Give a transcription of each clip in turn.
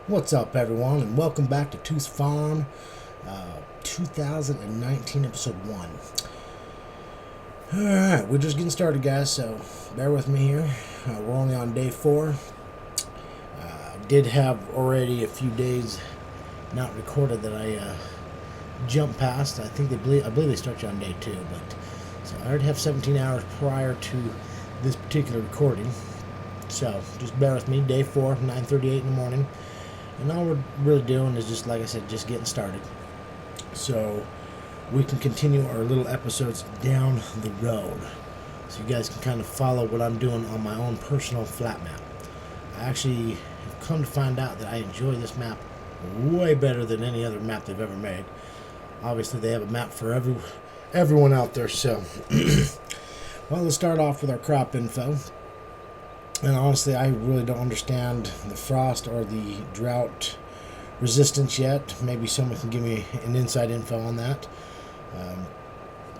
What's up, everyone, and welcome back to Tooth Farm 2019 episode 1. Alright, we're just getting started, guys, so bear with me here. We're only on day 4. Did have already a few days not recorded that I jumped past. I believe they start you on day 2, but so I already have 17 hours prior to this particular recording. So just bear with me. Day 4, 9:38 in the morning. And all we're really doing is just, like I said, just getting started. So we can continue our little episodes down the road. So you guys can kind of follow what I'm doing on my own personal flat map. I actually have come to find out that I enjoy this map way better than any other map they've ever made. Obviously, they have a map for everyone out there. So, well, let's start off with our crop info. And honestly, I really don't understand the frost or the drought resistance yet. Maybe someone can give me an inside info on that.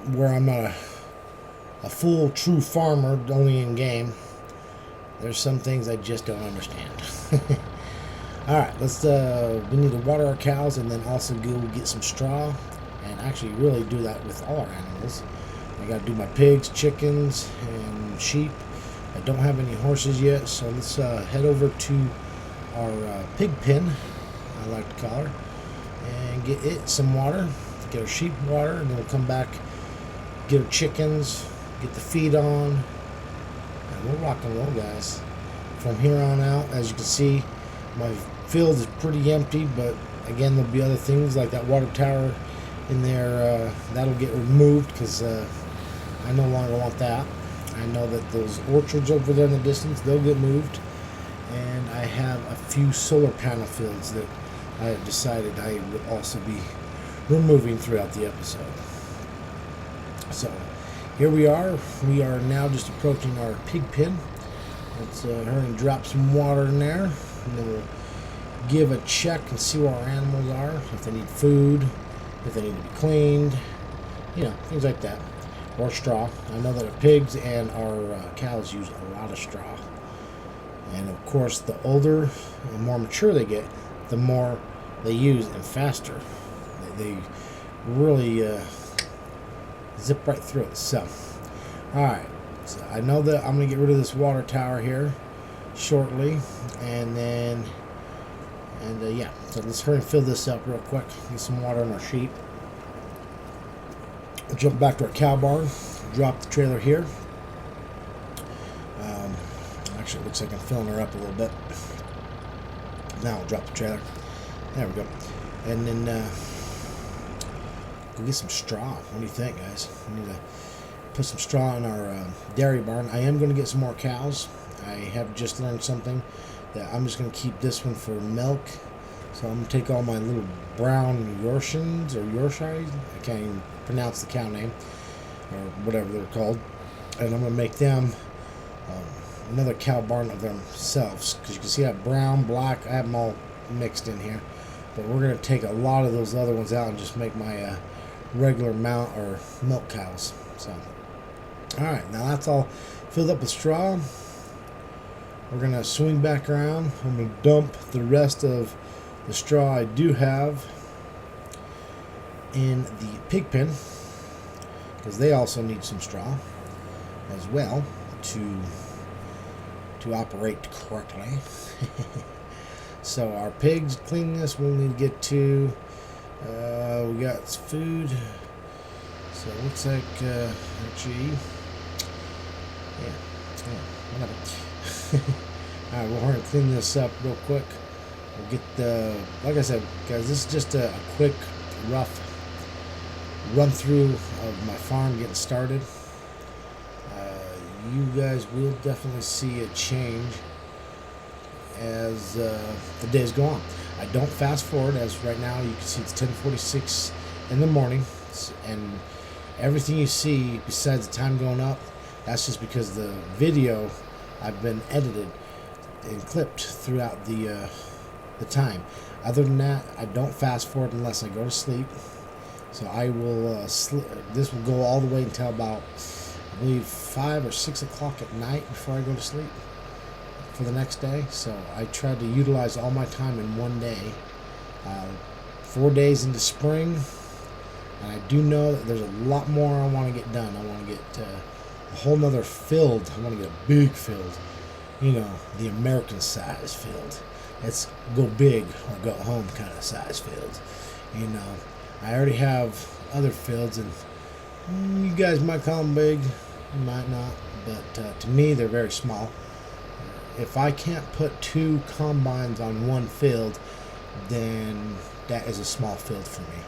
Where I'm not a full, true farmer, only in game, there's some things I just don't understand. Alright, we need to water our cows and then also go get some straw. And actually really do that with all our animals. I gotta do my pigs, chickens, and sheep. I don't have any horses yet, so let's head over to our pig pen, I like to call her, and get it some water, get our sheep water, and then we'll come back, get our chickens, get the feed on, and we'll rock and roll, guys. From here on out, as you can see, my field is pretty empty, but again, there'll be other things like that water tower in there, that'll get removed because I no longer want that. I know that those orchards over there in the distance, they'll get moved. And I have a few solar panel fields that I have decided I would also be removing throughout the episode. So, here we are. We are now just approaching our pig pen. Let's hurry and drop some water in there. And then we'll give a check and see where our animals are. If they need food, if they need to be cleaned, things like that. Or straw. I know that our pigs and our cows use a lot of straw. And of course, the older and more mature they get, the more they use and faster. They really zip right through it. So, alright. So I know that I'm going to get rid of this water tower here shortly. And then, yeah. So let's hurry and fill this up real quick. Get some water on our sheep. We'll jump back to our cow barn, drop the trailer here. Actually, it looks like I'm filling her up a little bit. Now we'll drop the trailer. There we go. And then we'll get some straw. What do you think, guys? We need to put some straw in our dairy barn. I am going to get some more cows. I have just learned something that I'm just going to keep this one for milk. So I'm going to take all my little brown Yorkshires, I can't even pronounce the cow name, or whatever they're called, and I'm going to make them another cow barn of themselves, because you can see I have brown, black, I have them all mixed in here, but we're going to take a lot of those other ones out and just make my regular mount or milk cows. So, alright, now that's all filled up with straw. We're going to swing back around. I'm going to dump the rest of the straw I do have in the pig pen, because they also need some straw as well to operate correctly. So our pigs cleanness we'll need to get to. We got food, so it looks like actually whatever. Alright, we'll hurry and clean this up real quick. We'll get like I said, guys, this is just a quick, rough run through of my farm getting started. You guys will definitely see a change as the days go on. I don't fast forward, as right now you can see it's 10:46 in the morning, and everything you see besides the time going up, that's just because the video I've been edited and clipped throughout the time. Other than that, I don't fast forward unless I go to sleep. So I will this will go all the way until about, I believe, 5 or 6 o'clock at night before I go to sleep. for the next day. So I tried to utilize all my time in one day. 4 days into spring, and I do know that there's a lot more I want to get done. I want to get a whole nother field. I want to get a big field, you know, the American size field. It's go big or go home kind of size field. You know, I already have other fields, and you guys might call them big, you might not, but to me they're very small. If I can't put 2 combines on one field, then that is a small field for me.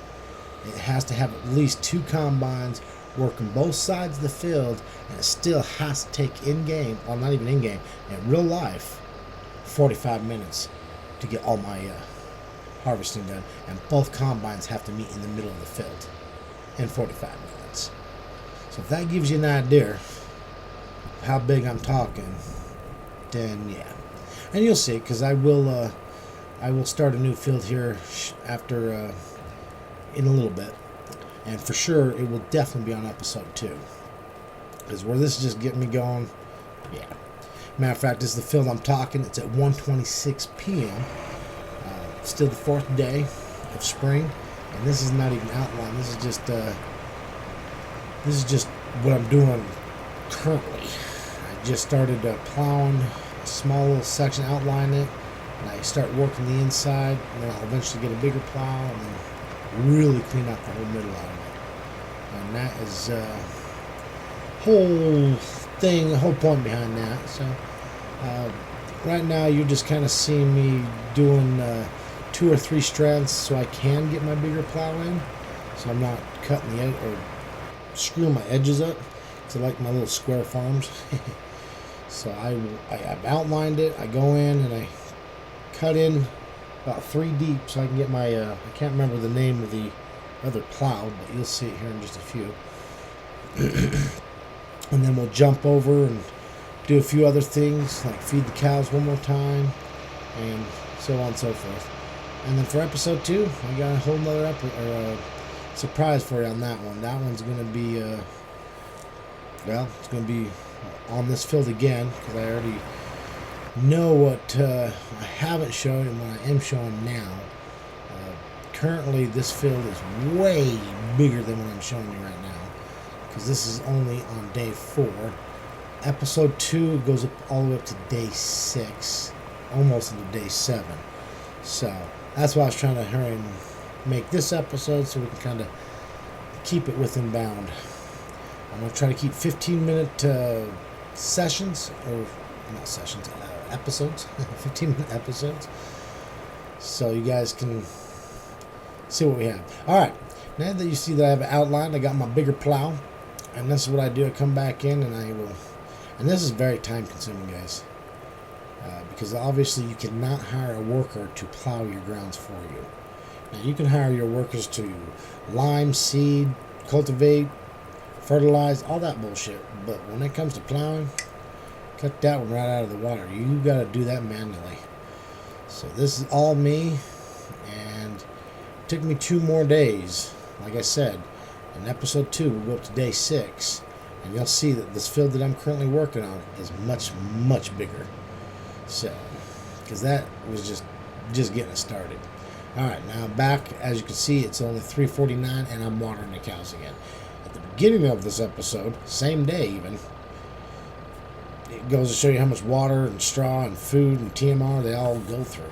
It has to have at least 2 combines working both sides of the field, and it still has to take in-game, well, not even in-game, in real life, 45 minutes to get all my harvesting done. And both combines have to meet in the middle of the field in 45 minutes. So if that gives you an idea of how big I'm talking, then yeah. And you'll see, because I will start a new field here after in a little bit, and for sure it will definitely be on episode 2, because where this is just getting me going, yeah. Matter of fact, this is the field I'm talking. It's at 1:26 p.m. Still the 4th day of spring, and this is not even outlined. This is just what I'm doing currently. I just started plowing a small little section, outline it, and I start working the inside, and then I'll eventually get a bigger plow and then really clean up the whole middle out of it. And that is the whole point behind that. So right now you're just kind of seeing me doing 2 or 3 strands so I can get my bigger plow in, so I'm not cutting the edge or screwing my edges up, because I like my little square farms. So I've outlined it. I go in and I cut in about 3 deep so I can get my I can't remember the name of the other plow, but you'll see it here in just a few. And then we'll jump over and do a few other things, like feed the cows one more time, and so on and so forth. And then for episode 2, I got a whole nother surprise for you on that one. That one's going to be it's going to be on this field again, because I already know what I haven't shown and what I am showing now. Currently this field is way bigger than what I'm showing you right now, because this is only on day 4. Episode 2 goes up all the way up to day 6, almost into day 7. So that's why I was trying to hurry and make this episode so we can kind of keep it within bound. I'm going to try to keep 15-minute sessions, or not sessions, episodes, 15-minute episodes, so you guys can see what we have. Alright, now that you see that I have it outlined, I got my bigger plow, and this is what I do. I come back in and I will, and this is very time consuming, guys, because obviously you cannot hire a worker to plow your grounds for you. Now you can hire your workers to lime, seed, cultivate, fertilize, all that bullshit, but when it comes to plowing, cut that one right out of the water. You got to do that manually. So this is all me, and it took me 2 more days. Like I said, in episode 2 we'll go up to day 6, and you'll see that this field that I'm currently working on is much, much bigger. So, because that was just getting started. Alright, now back, as you can see, it's only 3:49, and I'm watering the cows again. At the beginning of this episode, same day even, it goes to show you how much water and straw and food and TMR they all go through.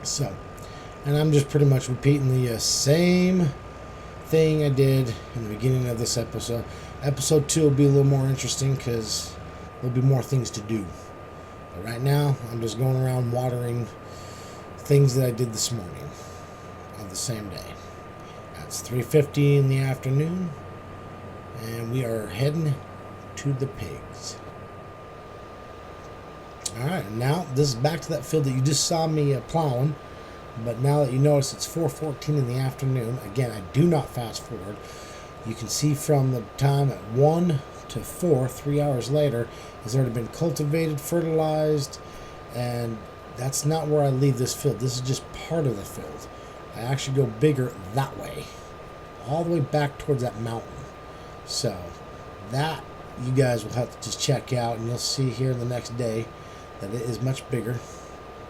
So, and I'm just pretty much repeating the same thing I did in the beginning of this episode. Episode 2 will be a little more interesting because there'll be more things to do. But right now, I'm just going around watering things that I did this morning on the same day. It's 3:50 in the afternoon, and we are heading to the pigs. Alright, now this is back to that field that you just saw me plowing, but now that you notice it's 4:14 in the afternoon, again, I do not fast forward. You can see from the time at 1 to 4, 3 hours later, has already been cultivated, fertilized, and that's not where I leave this field. This is just part of the field. I actually go bigger that way, all the way back towards that mountain. So that you guys will have to just check out, and you'll see here the next day that it is much bigger.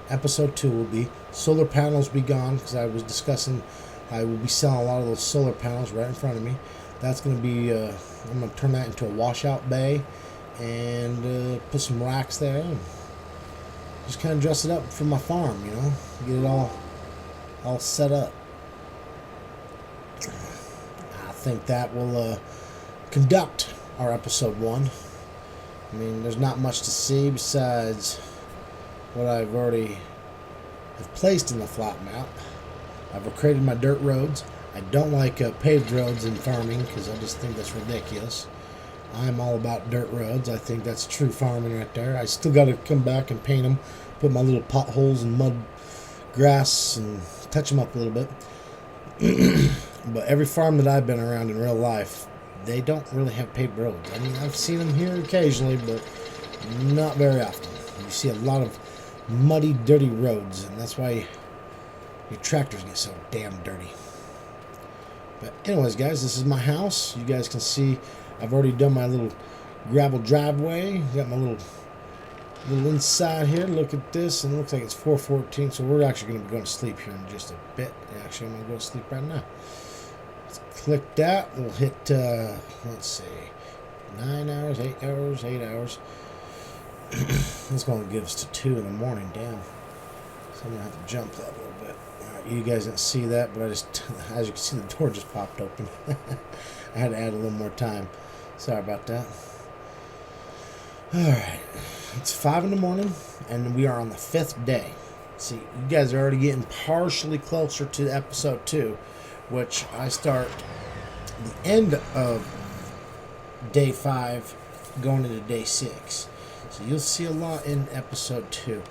Episode 2 will be solar panels be gone, because I was discussing I will be selling a lot of those solar panels right in front of me. That's going to be, I'm going to turn that into a washout bay and put some racks there and just kind of dress it up for my farm, you know, get it all set up. I think that will conduct our episode 1. I mean, there's not much to see besides what I've already have placed in the flat map. I've created my dirt roads. I don't like paved roads in farming because I just think that's ridiculous. I'm all about dirt roads. I think that's true farming right there. I still got to come back and paint them, put my little potholes and mud grass and touch them up a little bit. But every farm that I've been around in real life, they don't really have paved roads. I mean, I've seen them here occasionally, but not very often. You see a lot of muddy, dirty roads, and that's why your tractors get so damn dirty. But anyways, guys, this is my house. You guys can see I've already done my little gravel driveway. Got my little inside here. Look at this, and it looks like it's 4:14, so we're actually going to be going to sleep here in just a bit. Actually, I'm going to go to sleep right now. Let's click that. We'll hit, let's see, 9 hours, 8 hours, 8 hours. It's going to give us to 2 in the morning. Damn. So I'm going to have to jump that a little bit. Alright, you guys didn't see that, but as you can see, the door just popped open. I had to add a little more time. Sorry about that. Alright. It's 5 in the morning, and we are on the 5th day. See, you guys are already getting partially closer to episode 2, which I start the end of day 5 going into day 6. So you'll see a lot in episode 2.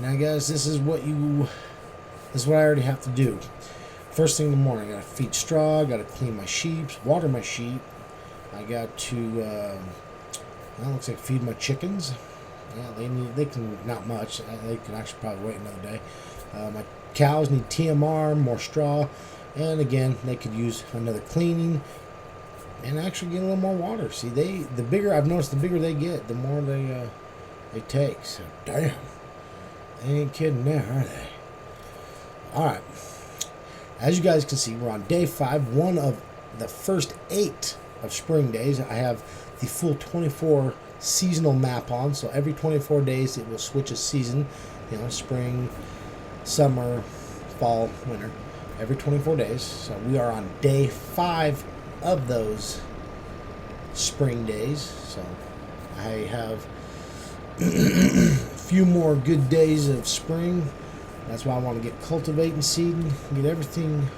Now, guys, this is what I already have to do. First thing in the morning, I got to feed straw, I got to clean my sheep, water my sheep. I got to, well, looks like feed my chickens. Yeah, they can, not much. They can actually probably wait another day. My cows need TMR, more straw, and again, they could use another cleaning and actually get a little more water. See, the bigger, I've noticed the bigger they get, the more they take. So, damn. They ain't kidding there, are they? Alright. As you guys can see, we're on day 5, one of the first 8 of spring days. I have the full 24 seasonal map on, so every 24 days it will switch a season. You know, spring, summer, fall, winter. Every 24 days. So we are on day 5 of those spring days. So I have a few more good days of spring. That's why I want to get cultivating, seeding, get everything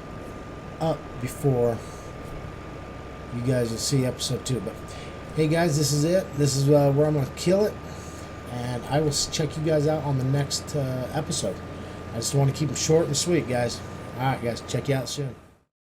up before you guys will see episode 2. But hey, guys, this is it. This is where I'm going to kill it, and I will check you guys out on the next episode. I just want to keep them short and sweet, guys. All right, guys, check you out soon.